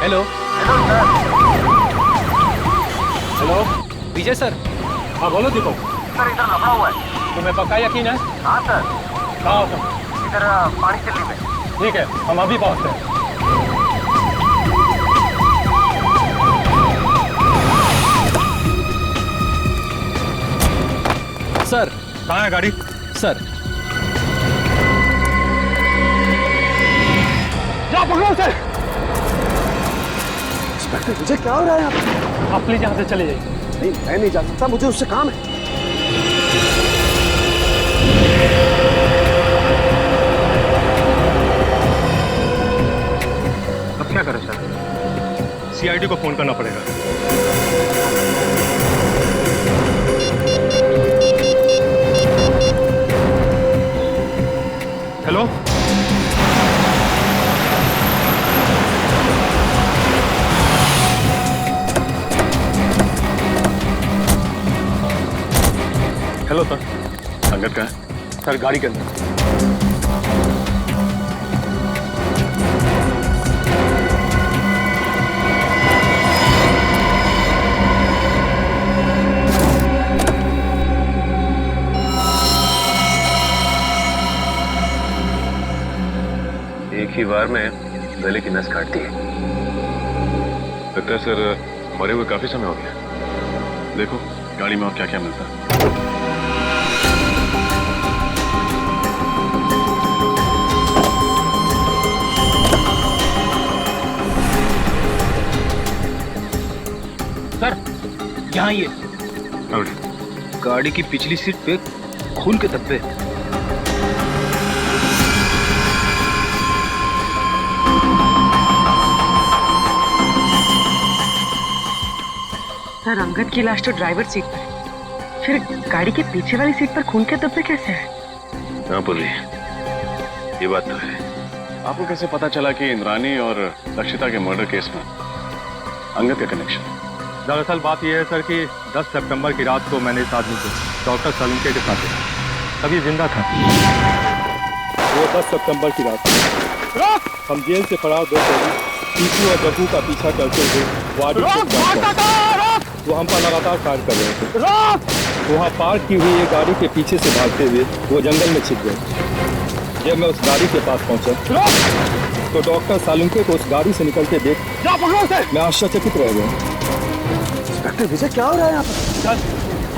Hello hello विजय sir. हाँ बोलो दीपक। Sir इधर लफड़ा हुआ है। तुम्हें पक्का यकीन है? हाँ सर, कहाँ हो तुम? इधर पानी चिल्ली में। ठीक है, हम अभी पहुँचते हैं। सर कहाँ है गाड़ी? सर जा पकड़ो उसे। इंस्पेक्टर मुझे क्या हो रहा है यहाँ पे? आप प्लीज यहाँ से चले जाइए। नहीं, मैं नहीं जा सकता, मुझे उससे काम है। अब क्या करें सर? सीआईडी को फोन करना पड़ेगा। Hello hello sir. संगत का है? सर गाड़ी के अंदर। एक ही बार में गले की नस काट दी है। लगता है सर मरे हुए काफी समय हो गया। देखो गाड़ी में और क्या क्या मिलता है। सर यहाँ ये और गाड़ी की पिछली सीट पे खून के धब्बे। सर अंगद की लाश तो ड्राइवर सीट पर है, फिर गाड़ी के पीछे वाली सीट पर खून के धब्बे कैसे हैं? हाँ बोलिए, ये बात तो है। आपको कैसे पता चला कि इंद्रानी और लक्षिता के मर्डर केस में अंगद का कनेक्शन? दरअसल बात यह है सर कि 10 सितंबर की रात को मैंने इस आदमी को डॉक्टर सलूंके के साथ देखा। तभी जिंदा था। वो 10 सितंबर की रात हम जेल से फरार दो कैदी टीपू और जग्गू का पीछा करते हुए वो हम पर लगातार फायर कर रहे थे। वहाँ पार्क की हुई एक गाड़ी के पीछे से भागते हुए वो जंगल में छिप गए। जब मैं उस गाड़ी के पास पहुंचा तो डॉक्टर सालुंके को उस गाड़ी से निकलते देख मैं आश्चर्यचकित रह गया। इंस्पेक्टर विजय क्या हो रहा है यहाँ पे? सर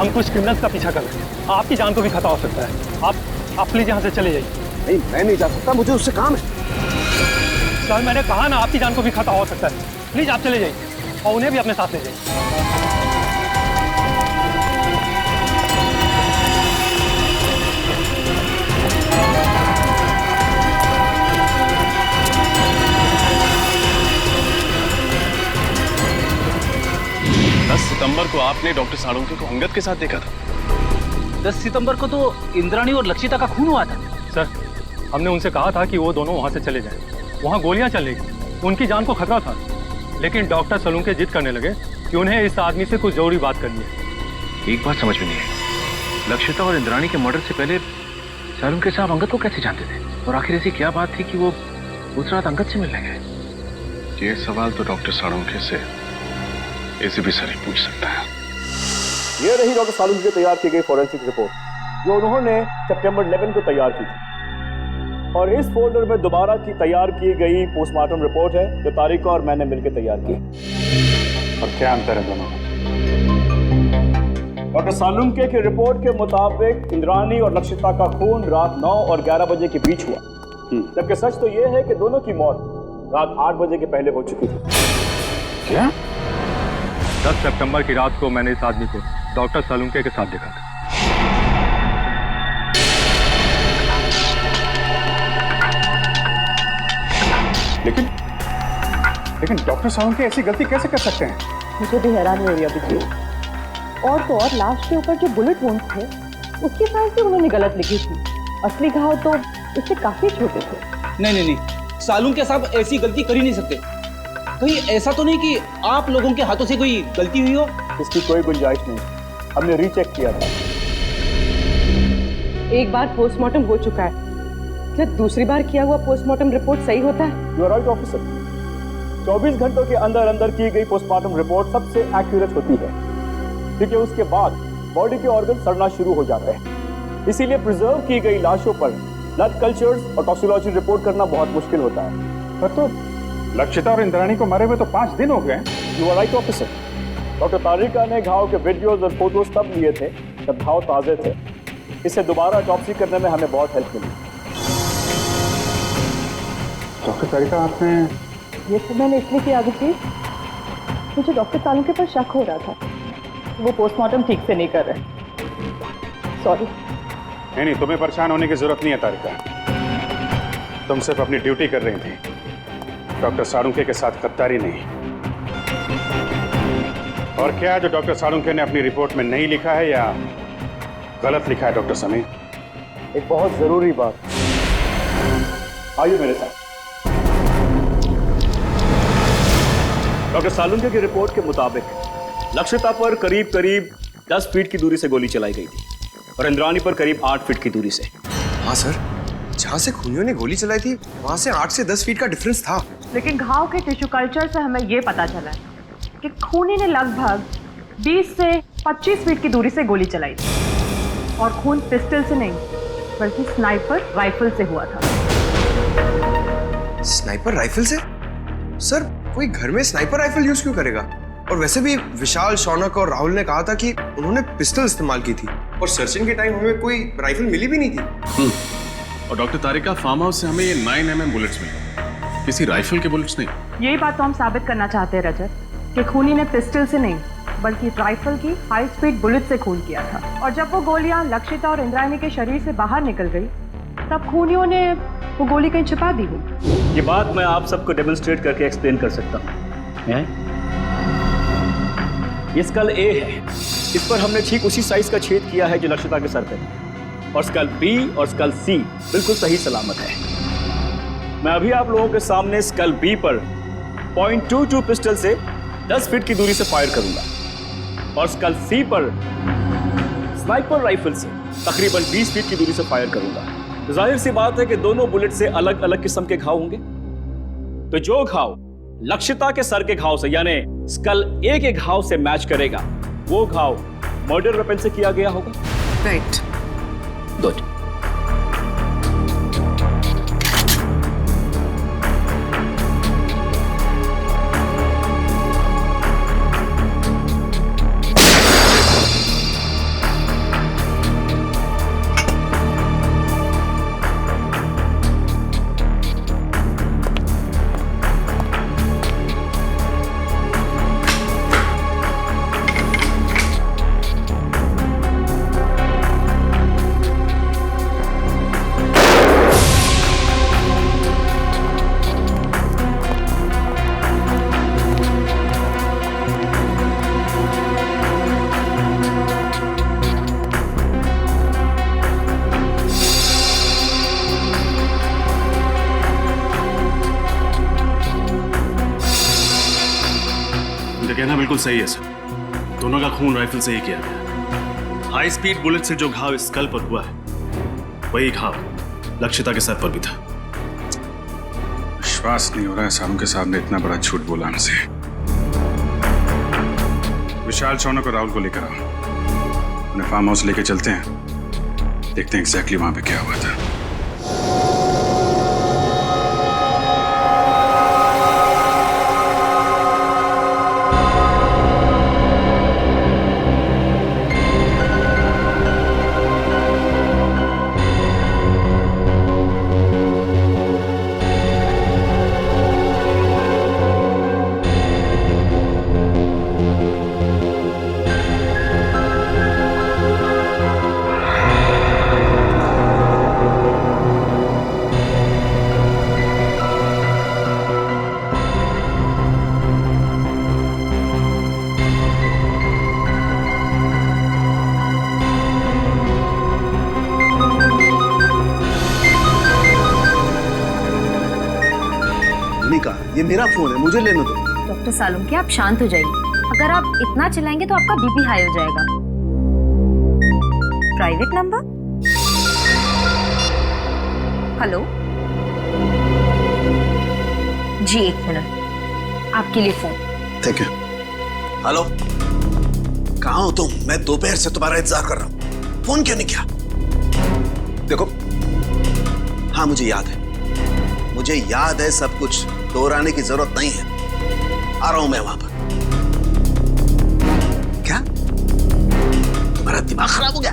हम कुछ क्रिमिनल्स का पीछा कर रहे हैं। आपकी जान को भी खतरा हो सकता है। आप प्लीज यहाँ से चले जाइए। नहीं, मैं नहीं जा सकता, मुझे उससे काम है। सर मैंने कहा ना, आपकी जान को भी खतरा हो सकता है। प्लीज आप चले जाइए और उन्हें भी अपने साथ ले जाइए। 10 सितंबर को आपने डॉक्टर सालुंके को अंगद के साथ देखा था। 10 सितंबर को तो इंद्राणी और लक्षिता का खून हुआ था। सर हमने उनसे कहा था कि वो दोनों वहाँ से चले जाएं। वहाँ गोलियां चल रही थी, उनकी जान को खतरा था। लेकिन डॉक्टर सलूंके जिद करने लगे कि उन्हें इस आदमी से कुछ जरूरी बात करनी है। एक बात समझ में नहीं आई, लक्षिता और इंद्राणी के मर्डर से पहले सालुंके साहब अंगद को कैसे जानते थे? और आखिर ऐसी क्या बात थी कि वो उस रात अंगद से मिलने गए? ये सवाल तो डॉक्टर सालुंके से एसीपी सर ही पूछ सकता है। ये रही डॉक्टर सालुंके की तैयार की गई फॉरेंसिक रिपोर्ट जो उन्होंने सितंबर 11 को तैयार की थी। और इस फोल्डर में दोबारा की तैयार की गई पोस्टमार्टम रिपोर्ट है जो तारिका और मैंने मिलकर तैयार की। और क्या अंतर है दोनों में? डॉक्टर सालुंके की रिपोर्ट के मुताबिक इंद्राणी और लक्षिता का खून रात 9 और 11 बजे के बीच हुआ, जबकि सच तो यह है कि दोनों की मौत रात 8 बजे के पहले हो चुकी थी। क्या? 10 सितंबर की रात को मैंने इस आदमी को डॉक्टर सलूंके के साथ देखा था। लेकिन डॉक्टर सालुंके ऐसी गलती कैसे कर सकते हैं? मुझे भी हैरानी हो रही है अभी। और तो और लाश के ऊपर जो बुलेट वुंड थे उसकी साइज भी उन्होंने गलत लिखी थी। असली घाव तो उससे काफी छोटे थे। नहीं, सालुंके साहब ऐसी गलती कर ही नहीं सकते। कहीं ऐसा तो नहीं कि आप लोगों के हाथों से कोई गलती हुई हो? इसकी कोई गुंजाइश नहीं, हमने रीचेक किया था। एक बार पोस्टमार्टम हो चुका है, क्या दूसरी बार किया हुआ पोस्टमार्टम रिपोर्ट सही होता है? You are right officer. 24 घंटों के अंदर अंदर की गई पोस्टमार्टम रिपोर्ट सबसे एक्यूरेट होती है, क्योंकि उसके बाद बॉडी के ऑर्गन सड़ना शुरू हो जाते हैं। इसीलिए प्रिजर्व की गई लाशों पर ब्लड कल्चर्स और टॉक्सिकोलॉजी रिपोर्ट करना बहुत मुश्किल होता है। पर तो लक्षिता और इंद्राणी को मरे हुए तो 5 दिन हो गए। You are right officer. Doctor Tarika ने घाव के वीडियोज और फोटोज तब लिए थे जब घाव ताजे थे। इसे दोबारा ऑटोप्सी करने में हमें बहुत हेल्प मिली। डॉक्टर तारिका, आपने ये तो मैंने इसलिए किया अभिजीत, मुझे डॉक्टर सालुंके पर शक हो रहा था, वो पोस्टमार्टम ठीक से नहीं कर रहे। सॉरी। नहीं, तुम्हें परेशान होने की जरूरत नहीं है तारिका। तुम सिर्फ अपनी ड्यूटी कर रही थी, डॉक्टर साळुंखे के साथ गद्दारी नहीं। और क्या है जो डॉक्टर साळुंखे ने अपनी रिपोर्ट में नहीं लिखा है या गलत लिखा है डॉक्टर समीर? एक बहुत जरूरी बात, आइए मेरे साथ। डॉक्टर सालुंखे की रिपोर्ट के मुताबिक लक्षिता पर करीब 10 फीट की दूरी से गोली चलाई गई थी और इंद्राणी पर करीब 8 फीट की दूरी से। हाँ सर, जहाँ से खूनियों ने गोली चलाई थी वहाँ से 8 से 10 फीट का डिफरेंस था। लेकिन घाव के टिश्यू कल्चर से हमें ये पता चला है कि खूनी ने लगभग 20 से 25 फीट की दूरी से गोली चलाई थी और खून पिस्टल से नहीं बल्कि स्नाइपर राइफल से हुआ था। स्नाइपर राइफल से? सर, कोई घर में स्नाइपर राइफल यूज क्यों करेगा? और वैसे भी विशाल, शौनक और राहुल ने कहा था कि उन्होंने पिस्टल इस्तेमाल की थी और सर्चिंग के टाइम हमें कोई राइफल मिली भी नहीं थी। और डॉक्टर तारिका, फार्म हाउस से हमें ये 9mm बुलेट्स मिले, किसी राइफल के बुलेट्स नहीं। यही बात तो हम साबित करना चाहते हैं रजत, कि खूनी ने पिस्टल से नहीं बल्कि राइफल की हाई स्पीड बुलेट से खून किया था। और जब वो गोलियां लक्षिता और इंद्राणी के शरीर से बाहर निकल गई तब खूनियों ने वो गोली कहीं छिपा दी हो। ये बात मैं आप सबको डेमोन्स्ट्रेट करके एक्सप्लेन कर सकता हूँ। ये स्कल ए है, इस पर हमने ठीक उसी साइज का छेद किया है जो लक्षिता के सर पे था। और स्कल बी और स्कल सी बिल्कुल सही सलामत है। मैं अभी आप लोगों के सामने स्कल बी पर .22 पिस्टल से 10 फीट की दूरी से फायर करूंगा और स्कल सी पर स्नाइपर राइफल से तकरीबन 20 फीट की दूरी से फायर करूंगा। तो जाहिर सी बात है कि दोनों बुलेट से अलग अलग किस्म के घाव होंगे। तो जो घाव लक्षिता के सर के घाव से यानी स्कल ए के घाव से मैच करेगा वो घाव मर्डर वेपन से किया गया होगा। राइट। गुड। कहना बिल्कुल सही है सर, दोनों का खून राइफल से ही किया गया। हाई स्पीड बुलेट से जो घाव स्कल पर हुआ है वही घाव लक्षिता के सर पर भी था। विश्वास नहीं हो रहा है सालुंखे साहब ने इतना बड़ा झूठ बोला हमसे। विशाल, शौनक और राहुल को लेकर आओ, उन्हें फार्म हाउस लेके चलते हैं, देखते हैं एग्जैक्टली वहां पे क्या हुआ था। ये मेरा फोन है, मुझे लेने दो। डॉक्टर सालुंखे, आप शांत हो जाइए। अगर आप इतना चिल्लाएंगे तो आपका बीपी हाई हो जाएगा। Private number? हेलो जी, 1 मिनट। आपके लिए फोन। Thank you. हेलो, कहाँ हो तुम? मैं दोपहर से तुम्हारा इंतजार कर रहा हूँ, फोन क्यों नहीं किया? देखो, हाँ मुझे याद है सब कुछ, दोहराने की जरूरत नहीं है। आ रहा हूं मैं वहां पर। क्या तुम्हारा दिमाग खराब हो गया?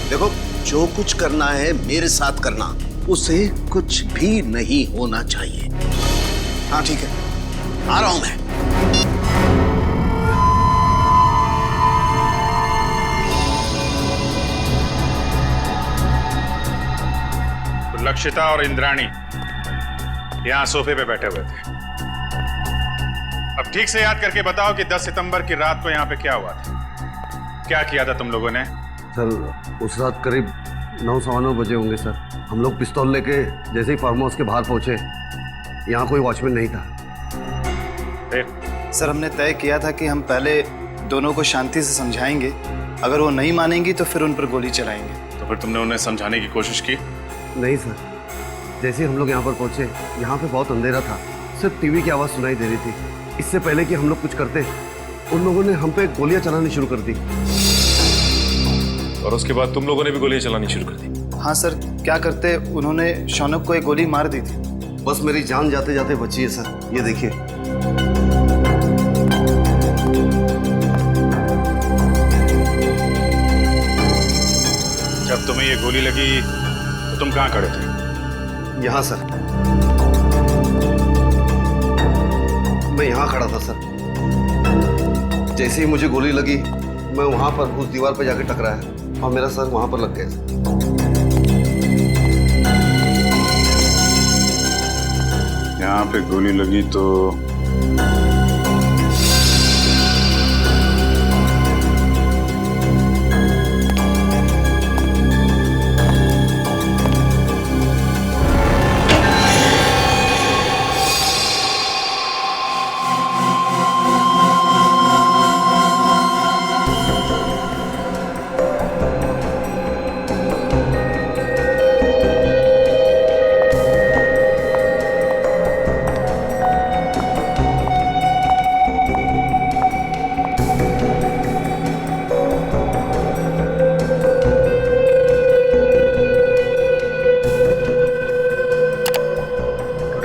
देखो, जो कुछ करना है मेरे साथ करना, उसे कुछ भी नहीं होना चाहिए। हाँ ठीक है, आ रहा हूं मैं। तो लक्षिता और इंद्राणी यहां सोफे पे बैठे हुए थे। अब ठीक से याद करके बताओ कि 10 सितंबर की रात को यहाँ पे क्या हुआ था? क्या किया था तुम लोगों ने? सर, उस रात करीब 9-9:15 बजे होंगे सर। हम लोग पिस्तौल लेके जैसे ही फार्म हाउस के बाहर पहुंचे, यहाँ कोई वॉचमैन नहीं था। सर, हमने तय किया था कि हम पहले दोनों को शांति से समझाएंगे, अगर वो नहीं मानेंगी तो फिर उन पर गोली चलाएंगे। तो फिर तुमने उन्हें समझाने की कोशिश की? नहीं सर, जैसे ही हम लोग यहाँ पर पहुंचे, यहाँ पे बहुत अंधेरा था, सिर्फ टीवी की आवाज़ सुनाई दे रही थी। इससे पहले कि हम लोग कुछ करते, उन लोगों ने हम पे गोलियां चलानी शुरू कर दी। और उसके बाद तुम लोगों ने भी गोलियां चलानी शुरू कर दी? हाँ सर, क्या करते, उन्होंने शौनक को एक गोली मार दी थी। बस मेरी जान जाते जाते बची है सर, ये देखिए। जब तुम्हें ये गोली लगी तो तुम कहाँ खड़े थे? यहाँ सर, मैं यहाँ खड़ा था सर। जैसे ही मुझे गोली लगी, मैं वहां पर उस दीवार पर जाकर टकराया और मेरा सर वहां पर लग गया। यहाँ पे गोली लगी तो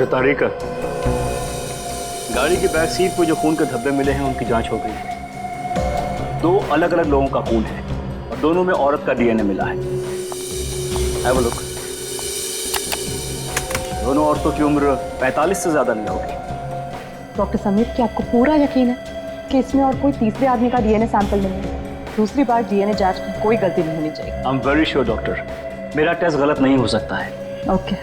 तारीका, गाड़ी के बैक सीट पर जो खून के धब्बे मिले हैं उनकी जांच हो गई है। 2 अलग अलग लोगों का खून है और दोनों में औरत का डीएनए मिला है। Have a look. दोनों औरतों की उम्र 45 से ज्यादा नहीं होगी। डॉक्टर समीर, क्या आपको पूरा यकीन है कि इसमें और कोई तीसरे आदमी का डीएनए सैंपल नहीं है? दूसरी बार डीएनए जांच में कोई गलती नहीं होनी चाहिए। I am very sure doctor, मेरा टेस्ट गलत नहीं हो सकता है। ओके।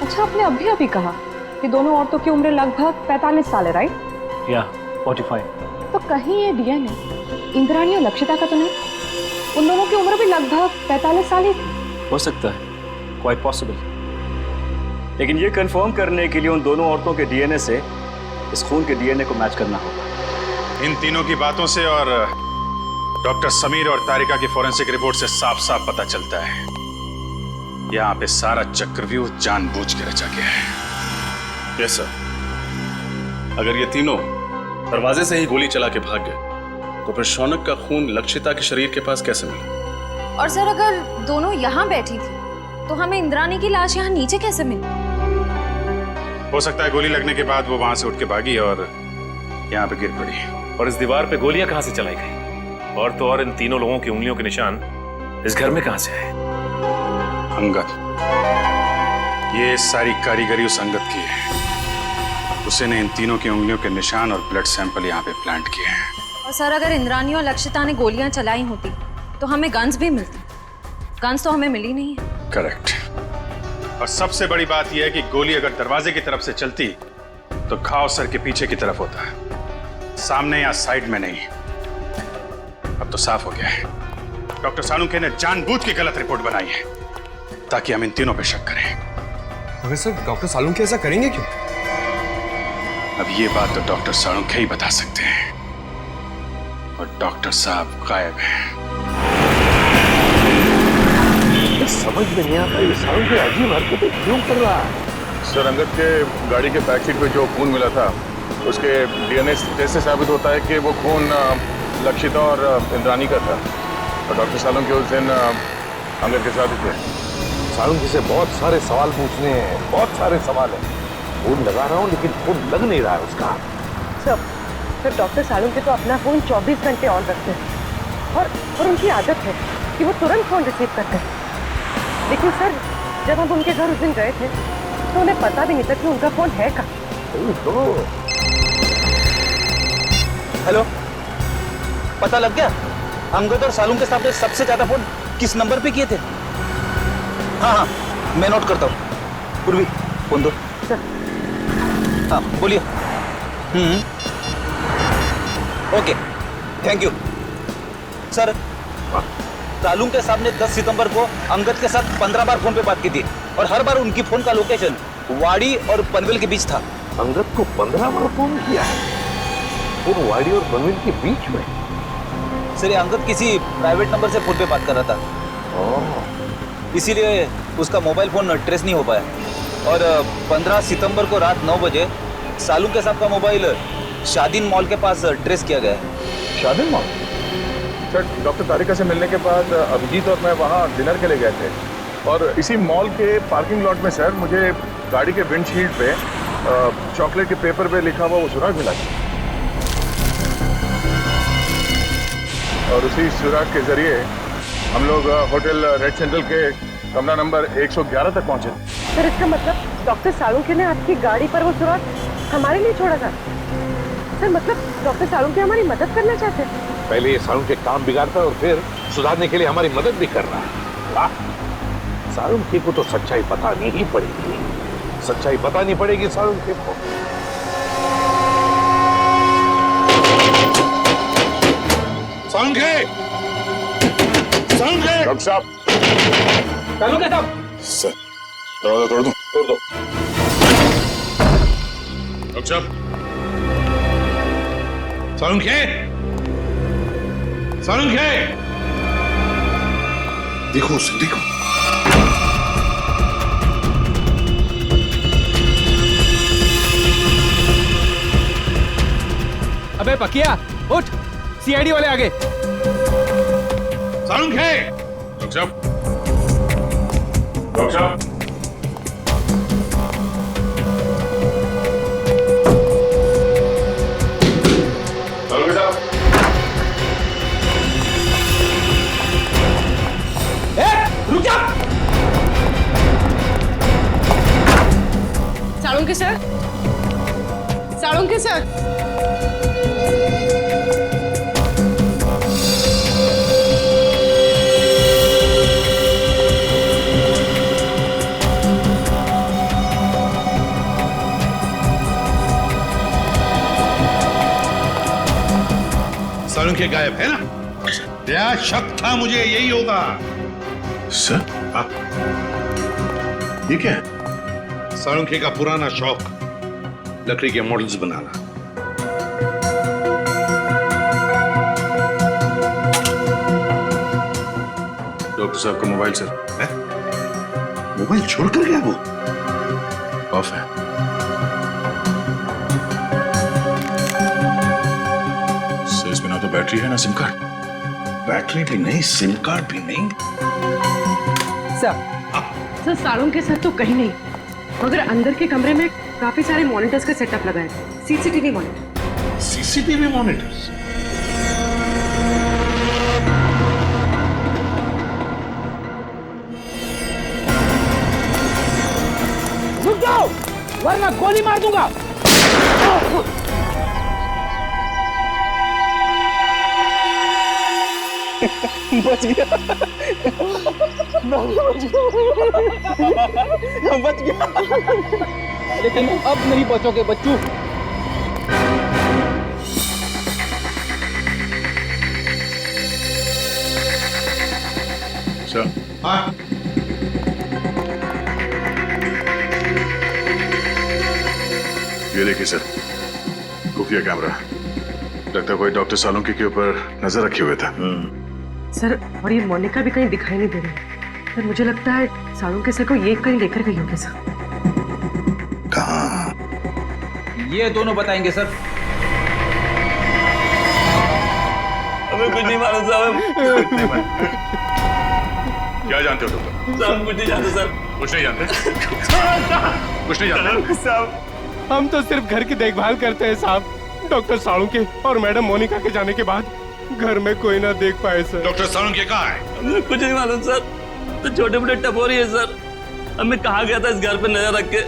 अच्छा, आपने अभी कहा कि दोनों औरतों की उम्र लगभग 45 साल है, राइट? या 45। तो कहीं ये डीएनए इंद्राणी और लक्षिता का तो नहीं? उन दोनों की उम्र भी लगभग 45 साल ही थी। हो सकता है, क्वाइट पॉसिबल। लेकिन ये कंफर्म करने के लिए उन दोनों औरतों के डीएनए से इस खून के डीएनए को मैच करना होगा। इन तीनों की बातों से और डॉक्टर समीर और तारिका की फॉरेंसिक रिपोर्ट से साफ साफ पता चलता है, यहाँ पे सारा चक्रव्यूह जानबूझ के रचा गया है। Yes sir. अगर ये तीनों दरवाजे से ही गोली चला के भाग गए, तो फिर शौनक का खून लक्षिता के शरीर के पास कैसे मिला? और सर, अगर दोनों यहाँ बैठी थी तो हमें इंद्राणी की लाश यहाँ नीचे कैसे मिली? हो सकता है गोली लगने के बाद वो वहां से उठ के भागी और यहाँ पे गिर पड़ी। और इस दीवार पे गोलियां कहां से चलाई गई? और तो और इन तीनों लोगों की उंगलियों के निशान इस घर में कहां से आए? अंगद, ये सारी कारीगरी उस अंगद की है। उसी ने इन तीनों की उंगलियों के निशान और ब्लड सैंपल यहाँ पे प्लांट किए हैं। और सर, अगर इंद्राणी और लक्षिता ने गोलियां चलाई होती तो हमें गन्स भी मिलती। गन्स तो हमें मिली नहीं है। करेक्ट। और सबसे बड़ी बात यह है कि गोली अगर दरवाजे की तरफ से चलती तो घाव सर के पीछे की तरफ होता है, सामने या साइड में नहीं। अब तो साफ हो गया है, डॉक्टर सालुंखे ने जानबूझ के गलत रिपोर्ट बनाई है ताकि हम इन तीनों पे शक करें। मगर सर, डॉक्टर सालुंखे ऐसा करेंगे क्यों? अब ये बात तो डॉक्टर सालुंखे ही बता सकते हैं, और डॉक्टर साहब गायब हैं। समझ में नहीं आता, ये सालुंखे अजीब हरकतें क्यों कर रहा है? सर, अंगद के गाड़ी के बैक सीट पे जो खून मिला था उसके डीएनए टेस्ट से साबित होता है कि वो खून लक्षिता और इंद्रानी का था। और डॉक्टर सालुंके उस दिन अंगद के साथ ही थे। सालुंके से बहुत सारे सवाल पूछने हैं, बहुत सारे सवाल हैं। फोन लगा रहा हूँ लेकिन फोन लग नहीं रहा है उसका। सर डॉक्टर सालुंके तो अपना फोन 24 घंटे ऑन रखते हैं और उनकी आदत है कि वो तुरंत फोन रिसीव करते हैं। लेकिन सर, जब हम उनके घर उस दिन गए थे तो उन्हें पता भी नहीं था कि उनका फोन है कहाँ। हेलो, पता लग गया अंगद और सालुंके साहब ने सबसे ज्यादा फोन किस नंबर पे किए थे? हाँ, मैं नोट करता हूँ। पूर्वी, फोन दो। सर। हाँ, बोलिए। Okay, thank you. Sir, Salunke साहब ने 10 सितंबर को अंगद के साथ 15 बार फोन पे बात की थी और हर बार उनकी फोन का लोकेशन वाड़ी और पनवेल के बीच था। अंगद को 15 बार फोन किया है और वाड़ी और पनवेल के बीच में? सर, अंगद किसी प्राइवेट नंबर से फोन पे बात कर रहा था, इसीलिए उसका मोबाइल फोन ट्रेस नहीं हो पाया। और 15 सितंबर को रात 9 बजे सालुंके साहब का मोबाइल शादीन मॉल के पास ट्रेस किया गया है। शादीन मॉल? सर, डॉक्टर तारिका से मिलने के बाद अभिजीत और मैं वहाँ डिनर के लिए गए थे और इसी मॉल के पार्किंग लॉट में सर मुझे गाड़ी के विंडशील्ड पे चॉकलेट के पेपर पे लिखा हुआ वो सुराग मिला और उसी सुराग के जरिए हम लोग होटल रेड सेंट्रल के कमरा नंबर 111 तक पहुंचे। सर, इसका मतलब डॉक्टर सालुंके ने आपकी गाड़ी पर वो सुराग हमारे लिए छोड़ा था। सर, मतलब डॉक्टर सालुंके हमारी मदद करना चाहते हैं। पहले ये सालुंके काम बिगाड़ता है और फिर सुधारने के लिए हमारी मदद भी कर रहा है। वाह, सालुंके को तो सच्चाई बतानी ही पड़ेगी। सच्चाई बतानी पड़ेगी सालुंके को। सालुंके! सालुंके! डॉक्टर साहब! सालुंके साहब! सर, दरवाजा तोड़ दूं? तोड़ दो। डॉक्टर साहब! सालुंके! सालुंके! देखो उसे, देखो। अबे पकिया, उठ, सीआईडी वाले आगे। सालुंके! डॉक्टर साहब! डॉक्टर साहब! सालुंके साहब! रुक जा! Salunke sir, Salunke sir. सालुंके गायब है ना? क्या शक था मुझे यही होगा। सर, आप ये क्या है? सालुंके का पुराना शौक, लकड़ी के मॉडल्स बनाना। डॉक्टर साहब का मोबाइल सर है? मोबाइल छोड़कर गया वो? ऑफ है। सर, इसमें ना तो बैटरी है ना सिम कार्ड। बैटरी भी नहीं, सिम कार्ड भी नहीं। सर, सालुंके सर तो कहीं नहीं, मगर अंदर के कमरे में काफी सारे मॉनिटर्स का सेटअप लगा है। CCTV monitor. CCTV monitors? रुक जाओ, वरना गोली मार दूंगा। बच गया। बच गया, लेकिन अब नहीं बचोगे बच्चू। सर, हाँ। ये देखिए सर, खुफिया कैमरा। लगता है कोई डॉक्टर सालुंके के ऊपर नजर रखे हुए था। सर, और ये मोनिका भी कहीं दिखाई नहीं दे रही। सर, मुझे लगता है सालुंके सर को ये कहीं लेकर गई होगी सर। ये दोनों बताएंगे सर। हमें कुछ नहीं मालूम साहब। क्या जानते हो तुम? साहब कुछ नहीं जानते सर। कुछ नहीं जानते? कुछ नहीं जानते साहब हम तो सिर्फ घर की देखभाल करते हैं साहब। डॉक्टर साळुंके और मैडम मोनिका के जाने के बाद घर में कोई ना देख पाए सर। डॉक्टर साळुंके कहाँ है? हमें कुछ नहीं मालूम सर। तो छोटे मोटे टपोरी है सर। हमें कहा गया था इस घर पे नजर रख के,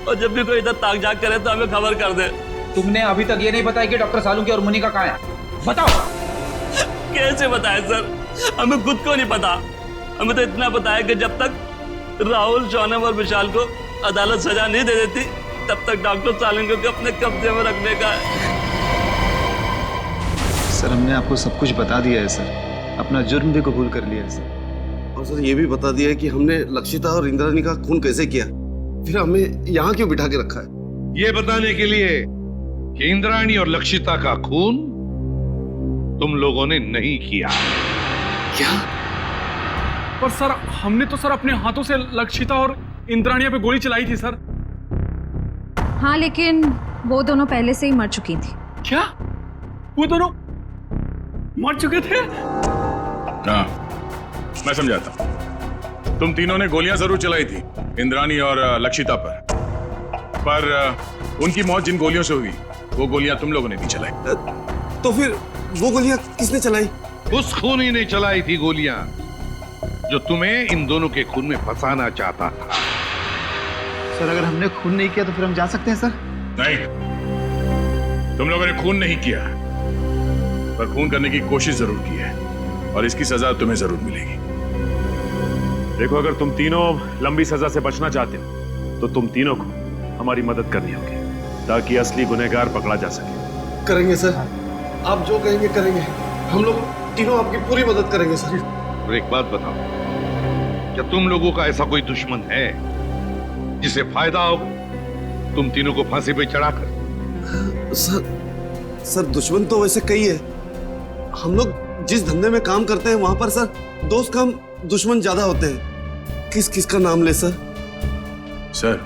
और जब भी कोई इधर ताक झाक करे तो हमें खबर कर दे। तुमने अभी तक ये नहीं बताया कि डॉक्टर साळुंके और मोनिका कहाँ है? बताओ। कैसे बताए सर? हमें खुद को नहीं पता। हमें तो इतना पता है कि जब तक राहुल, शौनक और विशाल को अदालत सजा नहीं दे देती तब तक डॉक्टर साळुंके को अपने कब्जे में रखने का है। सर हमने आपको सब कुछ बता दिया है सर, अपना जुर्म भी कबूल कर लिया है सर। और सर ये भी बता दिया है कि हमने लक्षिता और इंद्राणी का खून कैसे किया, फिर हमें यहाँ क्यों बिठा के रखा है? ये बताने के लिए कि इंद्राणी और लक्षिता का खून तुम लोगों ने नहीं किया। क्या? पर सर हमने तो सर अपने हाथों से लक्षिता और इंद्राणी पे गोली चलाई थी सर। हाँ लेकिन वो दोनों पहले से ही मर चुकी थी। क्या? वो दोनों मर चुके थे? हाँ, मैं समझाता हूं। तुम तीनों ने गोलियां जरूर चलाई थी इंद्राणी और लक्षिता पर उनकी मौत जिन गोलियों से हुई वो गोलियां तुम लोगों ने भी चलाई। तो फिर वो गोलियां किसने चलाई? उस खूनी ने चलाई थी गोलियां जो तुम्हें इन दोनों के खून में फंसाना चाहता था। सर अगर हमने खून नहीं किया तो फिर हम जा सकते हैं सर? नहीं, तुम लोगों ने खून नहीं किया, पर खून करने की कोशिश जरूर की है और इसकी सजा तुम्हें जरूर मिलेगी। देखो, अगर तुम तीनों लंबी सजा से बचना चाहते हो तो तुम तीनों को हमारी मदद करनी होगी ताकि असली गुनहगार पकड़ा जा सके। करेंगे सर, आप जो कहेंगे करेंगे। हम लोग तीनों आपकी पूरी मदद करेंगे सर। और एक बात बताओ, क्या तुम लोगों का ऐसा कोई दुश्मन है जिसे फायदा हो तुम तीनों को फांसी पे चढ़ाकर? सर दुश्मन तो वैसे कई है। हम लोग जिस धंधे में काम करते हैं वहां पर सर दोस्त कम दुश्मन ज्यादा होते हैं। किस किस का नाम ले सर? सर,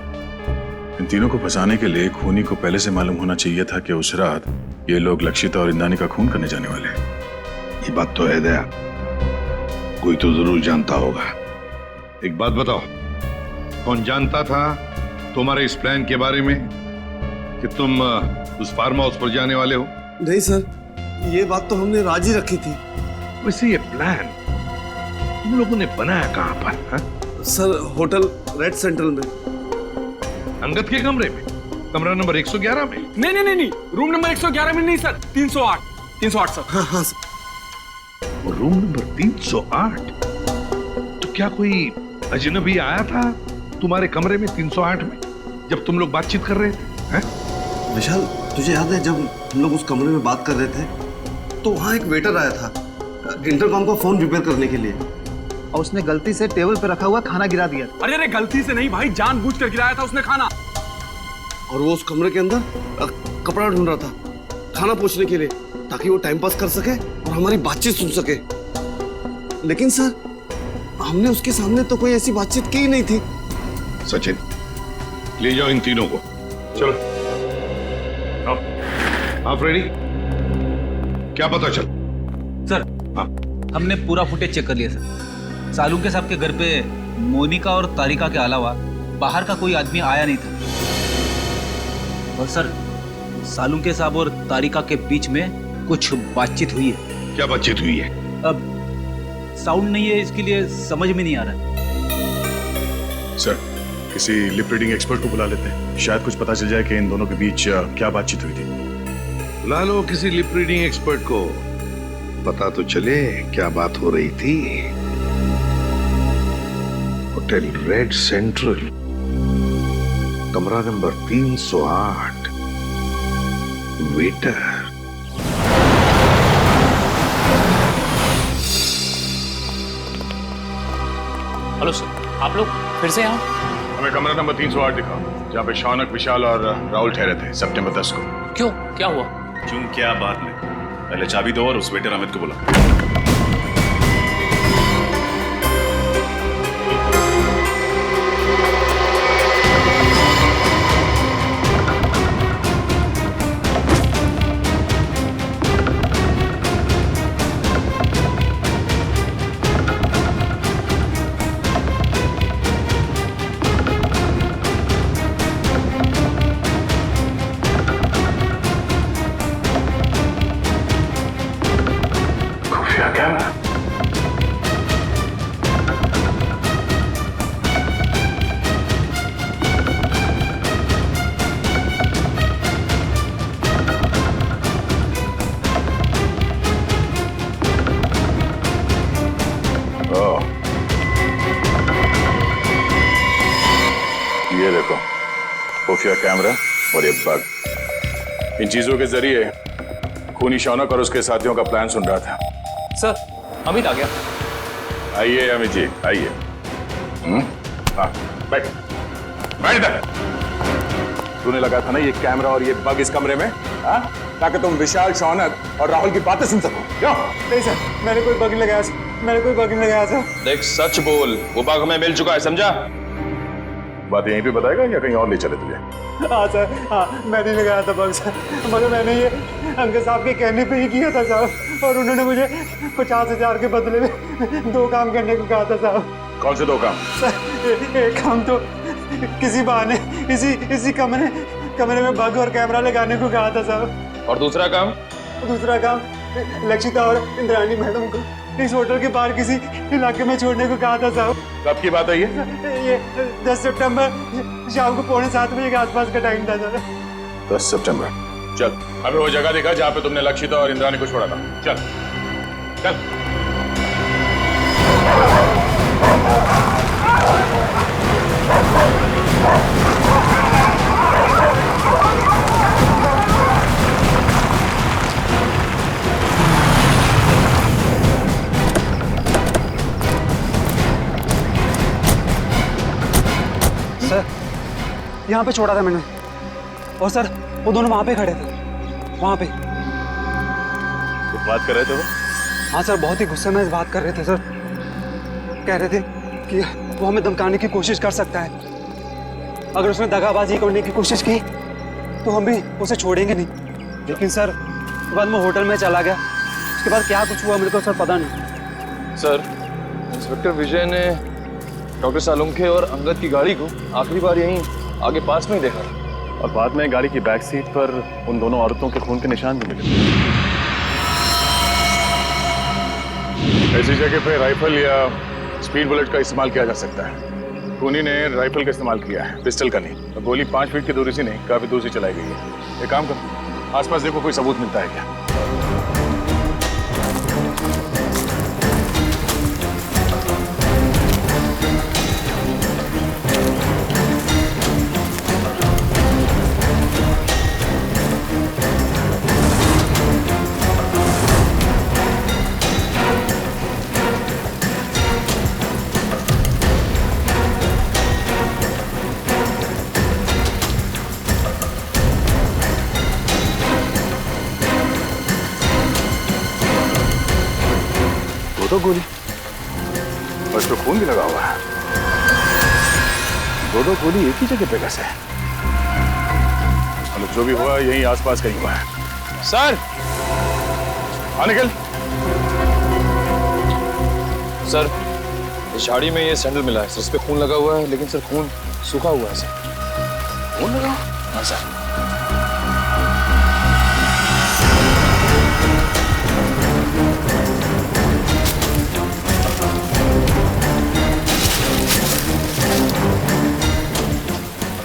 इन तीनों को फंसाने के लिए खूनी को पहले से मालूम होना चाहिए था कि उस रात ये लोग लक्षिता और इंद्राणी का खून करने जाने वाले हैं। ये बात तो है दया, कोई तो जरूर जानता होगा। एक बात बताओ, कौन जानता था तुम्हारे इस प्लान के बारे में कि तुम उस फार्म हाउस पर जाने वाले हो? नहीं सर, ये बात तो हमने राजी रखी थी। वैसे ये प्लान तुम लोगों ने बनाया कहां पर? हा? सर होटल रेड सेंट्रल में। अंगद के कमरे में? कमरा नंबर 111 में? नहीं, रूम नंबर 111 में नहीं सर, 308 सर। हाँ सर। और रूम नंबर 308? तो क्या कोई अजनबी आया था तुम्हारे कमरे में 308 में जब तुम लोग बातचीत कर रहे थे? विशाल, तुझे याद है जब हम लोग उस कमरे में बात कर रहे थे तो वहाँ एक वेटर आया था इंटरकॉम का फोन रिपेयर करने के लिए, और उसने गलती से टेबल पे रखा हुआ खाना गिरा दिया। अरे गलती से नहीं भाई, जानबूझकर गिराया था उसने खाना। और वो उस कमरे के अंदर कपड़ा ढूंढ रहा था खाना पोंछने के लिए, ताकि वो टाइम पास कर सके और हमारी बातचीत सुन सके। लेकिन सर हमने उसके सामने तो कोई ऐसी बातचीत की ही नहीं थी। सचिन, ले जाओ इन तीनों को। चलो आप रेडी? क्या पता चल? सर हमने पूरा फुटेज चेक कर लिया सर। साळुंके साहब के घर पे मोनिका और तारिका के अलावा बाहर का कोई आदमी आया नहीं था। और सर साळुंके साहब और तारिका के बीच में कुछ बातचीत हुई है। क्या बातचीत हुई है? अब साउंड नहीं है, इसके लिए समझ में नहीं आ रहा है। सर, किसी लिप रीडिंग एक्सपर्ट को बुला लेते हैं, शायद कुछ पता चल जाए कि इन दोनों के बीच क्या बातचीत हुई थी। बुला लो किसी लिप रीडिंग एक्सपर्ट को, पता तो चले क्या बात हो रही थी। होटल रेड सेंट्रल, कमरा नंबर 308, वेटर। हेलो सर, आप लोग फिर से यहाँ? हमें कमरा नंबर 308 दिखाओ, जहाँ पे शौनक, विशाल और राहुल ठहरे थे सितंबर 10 को। क्यों, क्या हुआ? क्यों क्या बात नहीं, पहले चाबी दो और उस वेटर अमित को बुला। ये देखो, खुफिया कैमरा और ये बग, इन चीजों के जरिए खूनी शौनक और उसके साथियों का प्लान सुन रहा था। सर अमित आ गया। आइए अमित जी, आइए। हाँ, बैठ बैठ इधर। तूने लगा था ना ये कैमरा और ये बग इस कमरे में, हाँ? ताकि तुम विशाल, शौनक और राहुल की बातें सुन सको। क्यों? नहीं सर, मैंने कोई बग नहीं लगाया सर, मैंने कोई बग नहीं लगाया सर। देख, सच बोल, वो बग हमें मिल चुका है, समझा? बात यहीं पे बताएगा या कहीं और ले चले तुझे? हाँ सर, हाँ, मैं नहीं लगाया था बग सर, मगर मैंने ये अंकल साहब के कहने पे ही किया था साहब, और उन्होंने मुझे 50,000 के बदले में 2 काम करने को कहा था साहब। कौन से 2 काम? सर, एक काम तो किसी बहाने इसी कमरे में बग और कैमरा लगाने को कहा था साहब। और दूसरा काम? दूसरा काम लक्षिता और इंद्राणी मैडम को इस होटल के बाहर किसी इलाके में छोड़ने को कहा था साहब। कब की बात है ये 10 सितंबर शाम को 6:45 बजे के आसपास का टाइम था सर। 10 सितंबर। चल, हमें वो जगह दिखा जहाँ पे तुमने लक्षिता और इंद्राणी को छोड़ा था। चल चल। सर, यहाँ पे छोड़ा था मैंने, और सर वो दोनों वहाँ पे खड़े थे, वहाँ पे। कुछ बात कर रहे थे वो? हाँ सर, बहुत ही गुस्से में बात कर रहे थे सर। कह रहे थे कि वो हमें धमकाने की कोशिश कर सकता है, अगर उसने दगाबाजी करने की कोशिश की तो हम भी उसे छोड़ेंगे नहीं। लेकिन सर बाद में होटल में चला गया, उसके बाद क्या कुछ हुआ मेरे को सर पता नहीं। सर, इंस्पेक्टर विजय ने डॉक्टर सालुंखे और अंगद की गाड़ी को आखिरी बार यहीं आगे पास में ही देखा, और बाद में गाड़ी की बैक सीट पर उन दोनों औरतों के खून के निशान भी मिले। ऐसी जगह पे राइफल या स्पीड बुलेट का इस्तेमाल किया जा सकता है। खूनी ने राइफल का इस्तेमाल किया है, पिस्टल का नहीं। तो गोली 5 फीट की दूरी से नहीं, काफी दूर से चलाई गई है। एक काम करो, आसपास देखो कोई सबूत मिलता है क्या। तो गोली और इस पे खून भी लगा हुआ है। 2 गोली एक ही जगह पे कैसे? मतलब जो भी हुआ यहीं आसपास कहीं हुआ है। सर! हाँ, निकल। सर, इस झाड़ी में ये सैंडल मिला है सर, इस पे खून लगा हुआ है, लेकिन सर खून सूखा हुआ है सर। खून लगा? हाँ सर।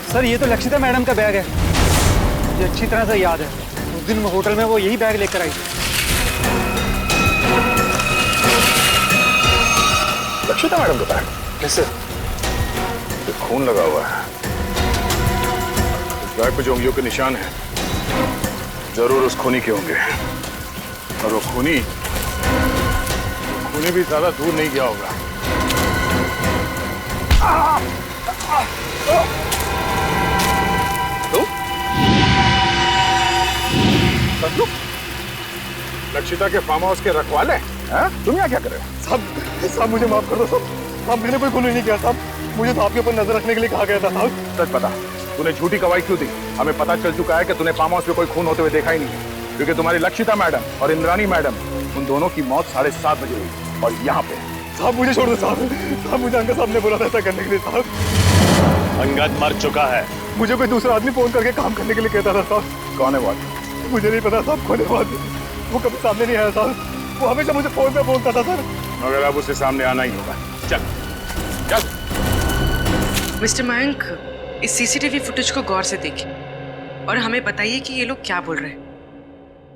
सर ये तो लक्षिता मैडम का बैग है, मुझे अच्छी तरह से याद है, उस दिन होटल में वो यही बैग लेकर आई थी। लक्षिता मैडम का बैग? कैसे? खून लगा हुआ है। इस बैग पे जो उंगलियों के निशान हैं, जरूर उस खूनी के होंगे। और वो खूनी भी ज्यादा दूर नहीं गया होगा। लक्षिता के फार्म हाउस के रखवाले हैं? तुम यहाँ क्या कर रहे हो? साहब मुझे माफ कर दो साहब, मैंने कोई खून नहीं किया साहब, मुझे तो आपके ऊपर नजर रखने के लिए कहा गया था साहब। सच बता, तूने झूठी गवाही क्यों दी? हमें पता चल चुका है कि तूने फार्म हाउस में कोई खून होते हुए देखा ही नहीं है, क्योंकि तुम्हारी लक्षिता मैडम और इंद्राणी मैडम, उन दोनों की मौत 7:30 बजे हुई और यहाँ पे। साहब मुझे छोड़ दो साहब, मुझे अंकल साहब ने बोला था ऐसा करने के लिए साहब। अंगद मर चुका है। मुझे कोई दूसरा आदमी फोन करके काम करने के लिए कहता था साहब। कौन है वो आदमी? मुझे नहीं पता साहब, कौन है वो आदमी, वो कभी सामने नहीं आया साहब, वो हमेशा मुझे फोन पे बोलता था सर। मगर अब उसे सामने आना ही होगा। चल चल। मिस्टर मयंक, इस सीसीटीवी फुटेज को गौर से देखिए और हमें बताइए कि ये लोग क्या बोल रहे हैं।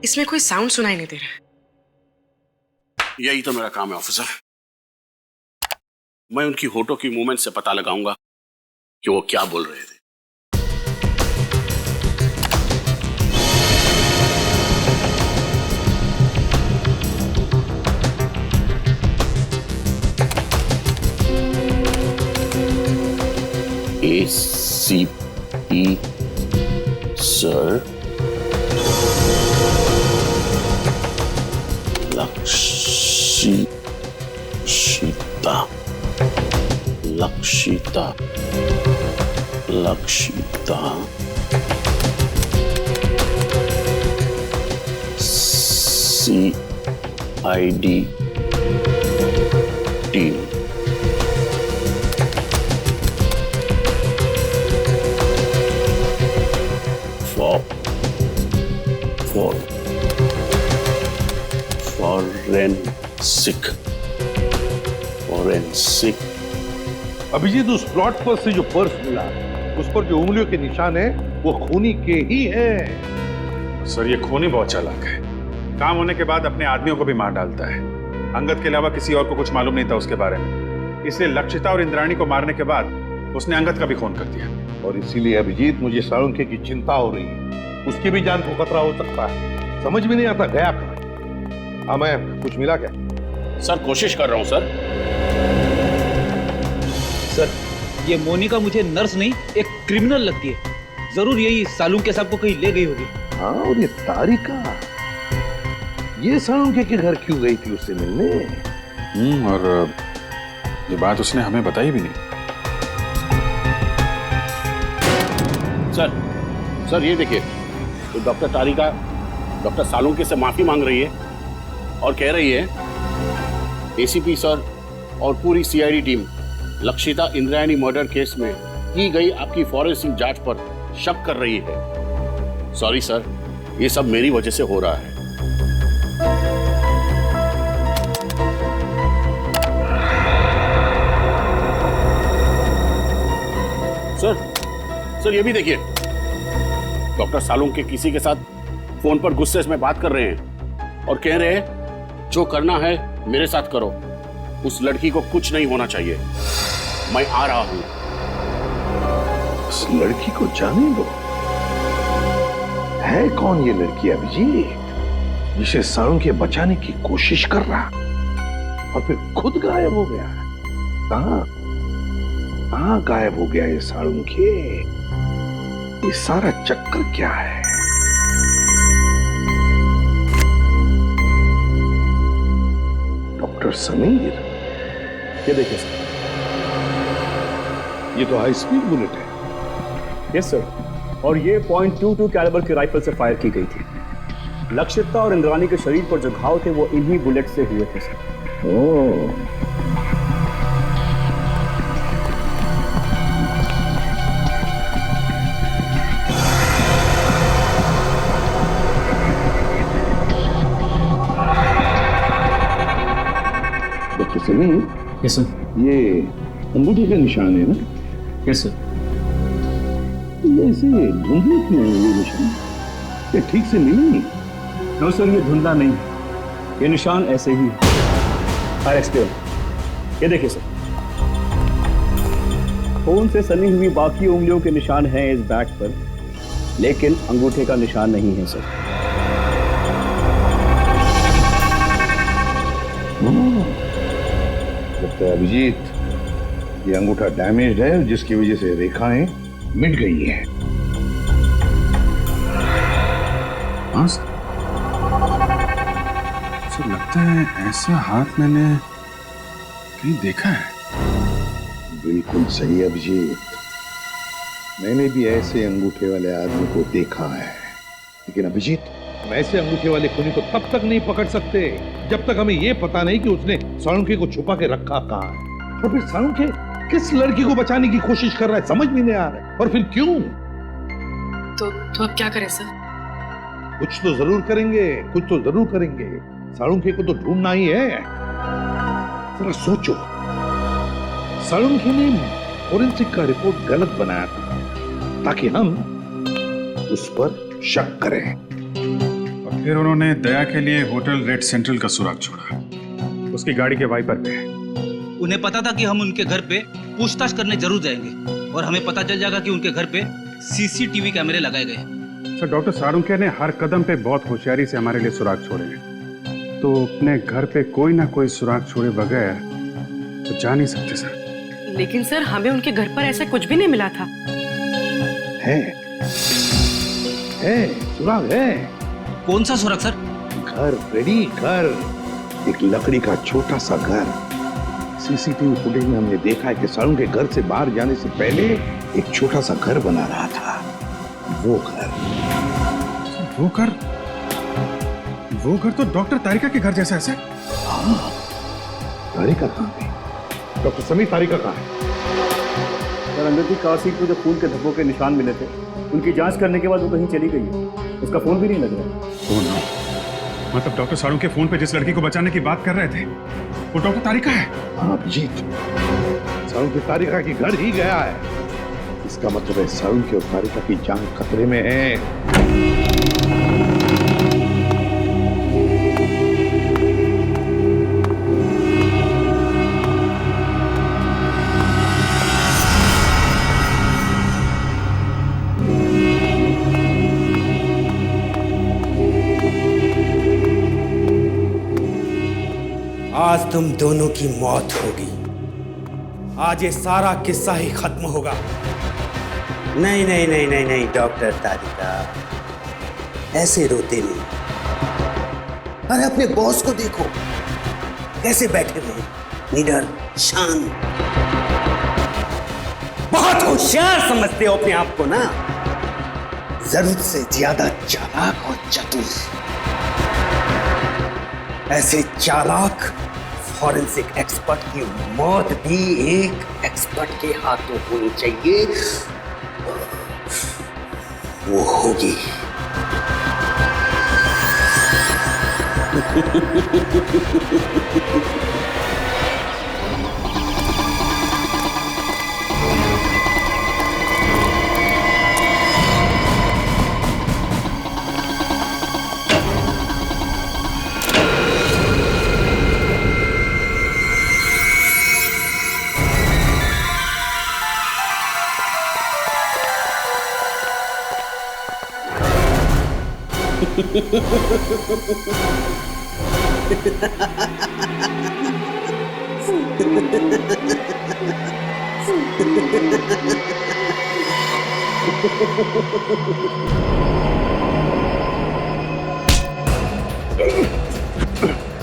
इसमें कोई साउंड सुनाई नहीं दे रहा है। यही तो मेरा काम है ऑफिसर। मैं उनकी होठों की मूवमेंट से पता लगाऊंगा कि वो क्या बोल रहे थे। ACP सर, Lakshita CID team forensic. Abhijeet, उस प्लॉट पर से जो पर्स मिला उस पर जो उंगलियों के निशान है वो खूनी के ही हैं। सर ये खूनी बहुत चालाक है, काम होने के बाद अपने आदमियों को भी मार डालता है। अंगद के अलावा किसी और को कुछ मालूम नहीं था उसके बारे में, इसलिए लक्षिता और इंद्राणी को मारने के बाद उसने अंगद का भी खून कर दिया। और इसीलिए अभिजीत मुझे साळुंखे की चिंता हो रही है, उसकी भी जान को खतरा हो सकता है। समझ में नहीं आता गया कहाँ। हाँ, मैं कुछ मिला क्या? सर कोशिश कर रहा हूं सर। सर ये मोनिका मुझे नर्स नहीं एक क्रिमिनल लगती है, जरूर यही साळुंखे साहब को कहीं ले गई होगी। हाँ, और ये तारिका ये साळुंखे के घर क्यों गई थी उससे मिलने? और ये बात उसने हमें बताई भी नहीं। सर ये देखिए, तो डॉक्टर तारिका डॉक्टर साळुंखे से माफी मांग रही है और कह रही है ACP सर और पूरी CID team Lakshita Indrayani murder case में की गई आपकी फॉरेंसिक जांच पर शक कर रही है। सॉरी सर, ये सब मेरी वजह से हो रहा है। सर ये भी देखिए, डॉक्टर साळुंखे किसी के साथ फोन पर गुस्से में बात कर रहे हैं और कह रहे हैं जो करना है मेरे साथ करो, उस लड़की को कुछ नहीं होना चाहिए, मैं आ रहा हूं। उस लड़की को जाने दो। है कौन ये लड़की अभिजीत जिसे साळुंखे बचाने की कोशिश कर रहा और फिर खुद गायब हो गया? कहां गायब हो गया ये साळुंखे? ये सारा चक्कर क्या है? डॉक्टर समीर, ये देखिए सर, ये तो हाई स्पीड बुलेट है। यस सर, और ये .22 कैलिबर की राइफल से फायर की गई थी। लक्षिता और इंद्राणी के शरीर पर जो घाव थे वो इन्हीं बुलेट से हुए थे sir. Oh, doctor Sameer. Yes sir. ये अंगूठे का निशान है ना? Yes sir. ये ऐसे धुंधले क्यों है ये निशान? ये ठीक से नहीं? नो सर, ये धुंधला नहीं है, ये निशान ऐसे ही है। I explain. ये देखिए सर, खून से सनी हुई बाकी उंगलियों के निशान हैं इस बैग पर, लेकिन अंगूठे का निशान नहीं है सर। लगता है अभिजीत ये अंगूठा डैमेज्ड है, जिसकी वजह से रेखाएं मिट गई हैं। हाँ सर, लगता है ऐसा हाथ मैंने कहीं देखा है। बिल्कुल सही अभिजीत, मैंने भी ऐसे अंगूठे वाले आदमी को देखा है। लेकिन अभिजीत, हम ऐसे अंगूठे वाले खूनी को तब तक नहीं पकड़ सकते जब तक हमें यह पता नहीं कि उसने साळुंखे को छुपा के रखा कहां है, और फिर साळुंखे किस लड़की को बचाने की कोशिश कर रहा है समझ में नहीं आ रहा है, और फिर क्यों? तो अब क्या करें सर? कुछ तो जरूर करेंगे, कुछ तो जरूर करेंगे। साळुंखे को तो ढूंढना ही है। जरा सोचो, साळुंखे ने फोरेंसिक का रिपोर्ट गलत बनाया था ताकि हम उस पर शक करें। और फिर उन्होंने दया के लिए होटल रेड सेंट्रल का सुराग छोड़ा, उसकी गाड़ी के वाइपर पे। उन्हें पता था कि हम उनके घर पे पूछताछ करने जरूर जाएंगे, और हमें पता चल जाएगा कि उनके घर पे सीसीटीवी कैमरे लगाए गए हैं। सर, डॉक्टर साळुंखे ने हर कदम पे बहुत होशियारी से हमारे लिए सुराग छोड़े हैं, तो अपने घर पे कोई ना कोई सुराग छोड़े बगैर तो जा नहीं सकते सर। लेकिन सर हमें उनके घर पर ऐसा कुछ भी नहीं मिला था। है सुराग है। कौन सा सुराग सर? घर रेडी, घर, एक लकड़ी का छोटा सा घर। सीसीटीवी फुटेज में हमने देखा है कि साळुंखे घर से बाहर जाने से पहले एक छोटा सा घर बना रहा था। वो घर तो डॉक्टर तारिका के घर जैसा है। हाँ, तारिका कहाँ है? डॉक्टर समीर, तारिका कहाँ है? सर, अंदर की कार सीट पर जो खून के धब्बों के निशान मिले थे, उनकी जांच करने के बाद वो कहीं चली गई है। उसका फोन भी नहीं लग रहा। मतलब डॉक्टर साळुंखे फोन पे जिस लड़की को बचाने की बात कर रहे थे वो डॉक्टर तारिका है। हाँ अभिजीत, साळुंखे तारिका के घर ही गया है। इसका मतलब है साळुंखे और तारिका की जान खतरे में है। आज तुम दोनों की मौत होगी। आज ये सारा किस्सा ही खत्म होगा। नहीं नहीं नहीं नहीं नहीं डॉक्टर तारिका, ऐसे रोते नहीं। अरे अपने बॉस को देखो, कैसे बैठे हुए, निडर, शांत। बहुत होशियार समझते हो अपने आप को ना, जरूरत से ज्यादा चालाक और चतुर। ऐसे चालाक फॉरेंसिक एक्सपर्ट की मौत भी एक एक्सपर्ट के हाथों होनी चाहिए। वो होगी।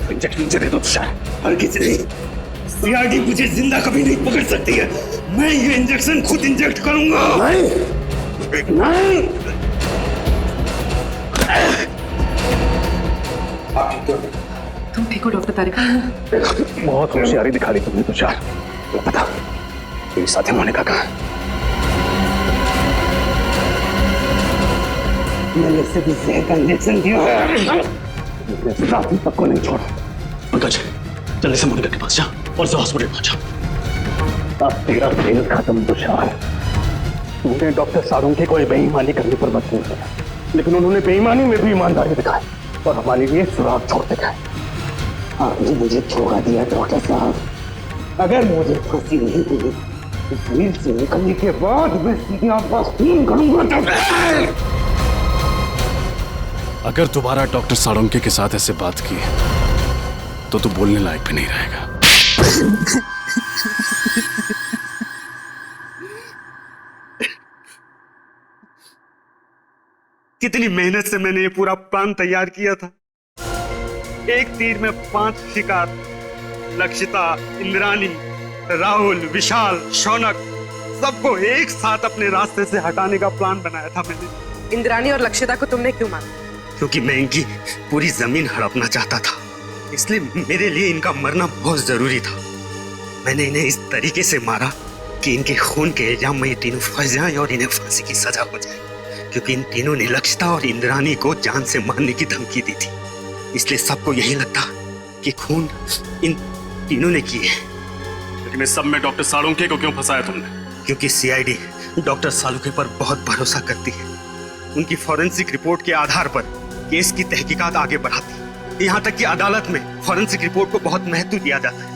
इंजेक्शन दे दो तुषार। हरगिज नहीं, सीआईडी मुझे जिंदा कभी नहीं पकड़ सकती है। मैं ये इंजेक्शन खुद इंजेक्ट करूंगा। नहीं। तुम ठीक हो डॉक्टर तारिका? बहुत होशियारी दिखा दी तुमने तुषार। बता, तेरे साथी मोनिका कहाँ है? मैंने इसे भी जहर का इंजेक्शन दिया है। साथी सबको नहीं छोड़ा। पंकज, जल्दी से मोनिका के पास जा और उसे हॉस्पिटल पहुंचा। अब तेरा खेल खत्म तुषार। तूने डॉक्टर साळुंखे को बेईमानी करने पर मजबूर किया, लेकिन उन्होंने बेईमानी में भी ईमानदारी दिखाई और हमारे लिए सुराग छोड़ते गए। आपने मुझे धोखा दिया डॉक्टर साहब। अगर मुझे फांसी नहीं हुई तो जेल से निकलने के बाद मैं सीधे आपका खून करूंगा। अगर दोबारा डॉक्टर साळुंखे के साथ ऐसे बात की तो तू बोलने लायक भी नहीं रहेगा। कितनी मेहनत से मैंने ये पूरा प्लान तैयार किया था। एक तीर में 5 शिकार, लक्षिता, इंद्राणी, राहुल, विशाल, शौनक, सबको एक साथ अपने रास्ते से हटाने का प्लान बनाया था मैंने। इंद्राणी और लक्षिता को तुमने क्यों मारा? क्योंकि मैं इनकी पूरी जमीन हड़पना चाहता था, इसलिए मेरे लिए इनका मरना बहुत जरूरी था। मैंने इन्हें इस तरीके से मारा कि इनके खून के इल्जाम में ये तीनों फंस जाएं और इन्हें फांसी की सजा हो जाए, क्योंकि इन तीनों ने लक्षिता और इंद्राणी को जान से मारने की धमकी दी थी। इसलिए सबको यही लगता कि खून इन तीनों ने किए। लेकिन इस सब में डॉक्टर साळुंखे को क्यों फंसाया तुमने? क्योंकि सीआईडी डॉक्टर साळुंखे पर बहुत भरोसा करती है। उनकी फॉरेंसिक रिपोर्ट के आधार पर केस की तहकीकात आगे बढ़ाती है। यहाँ तक कि अदालत में फॉरेंसिक रिपोर्ट को बहुत महत्व दिया जाता है।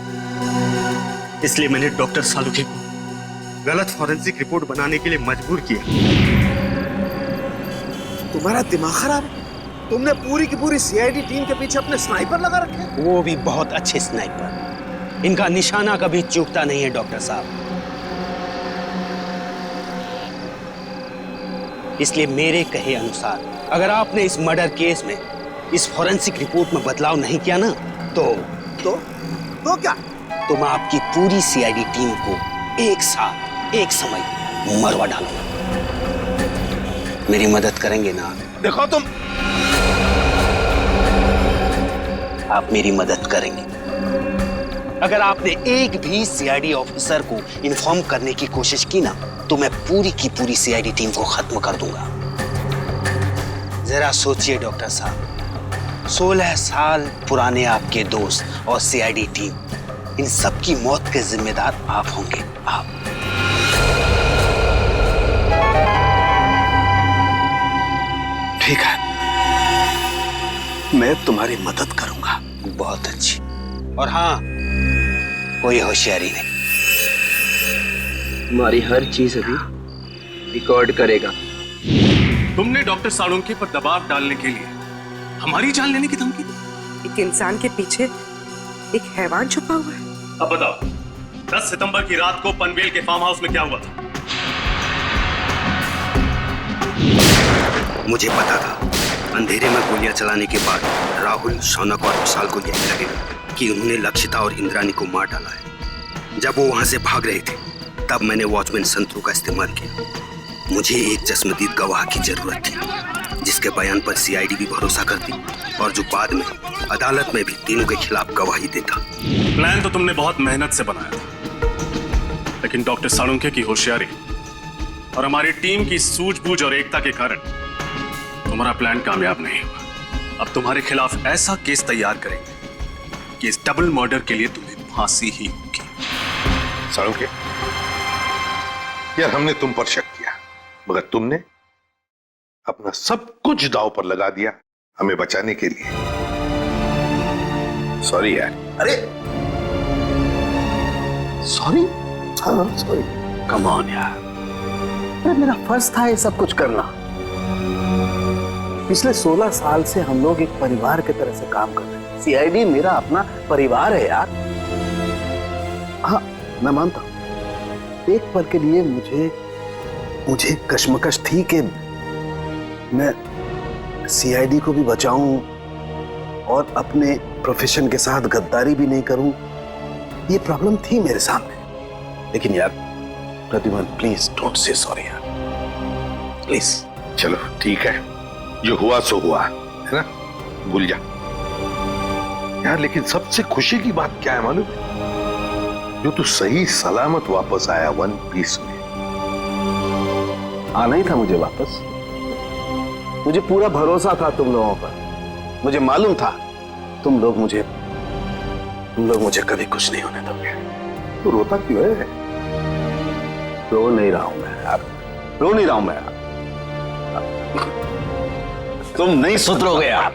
इसलिए मैंने डॉक्टर साळुंखे को गलत फॉरेंसिक रिपोर्ट बनाने के लिए मजबूर किया। तुम्हारा दिमाग खराब है? तुमने पूरी की पूरी सीआईडी टीम के पीछे अपने स्नाइपर लगा रखे? वो भी बहुत अच्छे स्नाइपर। इनका निशाना कभी चूकता नहीं है डॉक्टर साहब। इसलिए मेरे कहे अनुसार अगर आपने इस मर्डर केस में इस फॉरेंसिक रिपोर्ट में बदलाव नहीं किया ना तो क्या? तो मैं आपकी पूरी सीआईडी टीम को एक साथ एक समय मरवा डालूंगा। मेरी मदद करेंगे ना? देखो तुम, आप मेरी मदद करेंगे। अगर आपने एक भी सीआईडी ऑफिसर को इन्फॉर्म करने की कोशिश की ना तो मैं पूरी की पूरी सीआईडी टीम को खत्म कर दूंगा। जरा सोचिए डॉक्टर साहब, 16 साल पुराने आपके दोस्त और सीआईडी टीम, इन सब की मौत के जिम्मेदार आप होंगे। आप ठीक है, मैं तुम्हारी मदद करूंगा। बहुत अच्छी। और हाँ, कोई होशियारी नहीं। तुम्हारी हर चीज अभी रिकॉर्ड करेगा। तुमने डॉक्टर साळुंखे पर दबाव डालने के लिए हमारी जान लेने की धमकी दी। एक इंसान के पीछे एक हैवान छुपा हुआ है। अब बताओ, 10 सितंबर की रात को पनवेल के फार्म हाउस में क्या हुआ था? मुझे पता था अंधेरे में गोलियां चलाने के बाद राहुल, शौनक और विशाल को यही लगेगा कि उन्होंने लक्षिता और इंद्रानी को मार डाला है। जब वो वहां से भाग रहे थे तब मैंने वॉचमैन संतरू का इस्तेमाल किया। मुझे एक चश्मदीद गवाह की जरूरत थी जिसके बयान पर सीआईडी भी भरोसा करती और जो बाद में अदालत में भी तीनों के खिलाफ गवाही देता। प्लान तो तुमने बहुत मेहनत से बनाया था, लेकिन डॉक्टर साळुंखे की होशियारी और हमारी टीम की सूझबूझ और एकता के कारण तुम्हारा प्लान कामयाब नहीं हुआ। अब तुम्हारे खिलाफ ऐसा केस तैयार करेंगे कि इस डबल मर्डर के लिए तुम्हें फांसी ही होगी। साळुंखे, यार हमने तुम पर शक किया, मगर तुमने अपना सब कुछ दांव पर लगा दिया हमें बचाने के लिए। सॉरी यार। अरे सॉरी? हाँ सॉरी। कम ऑन यार, अरे मेरा फर्ज था ये सब कुछ करना। पिछले 16 साल से हम लोग एक परिवार की तरह से काम कर रहे हैं। सीआईडी मेरा अपना परिवार है यार। हाँ मैं मानता हूं, एक पल के लिए मुझे कश्मकश थी कि मैं सीआईडी को भी बचाऊं और अपने प्रोफेशन के साथ गद्दारी भी नहीं करूं। ये प्रॉब्लम थी मेरे सामने। लेकिन यार Pradyuman, please don't say sorry यार, प्लीज। चलो ठीक है, जो हुआ सो हुआ, है ना, भूल जा यार। लेकिन सबसे खुशी की बात क्या है मालूम? जो तू सही सलामत वापस आया वन पीस में। आना ही था मुझे वापस। मुझे पूरा भरोसा था तुम लोगों पर। मुझे मालूम था तुम लोग मुझे कभी कुछ नहीं होने दोगे। तू रोता क्यों है? रो नहीं रहा हूं मैं यार, रो नहीं रहा हूं मैं यार। तुम नहीं सुधरोगे यार।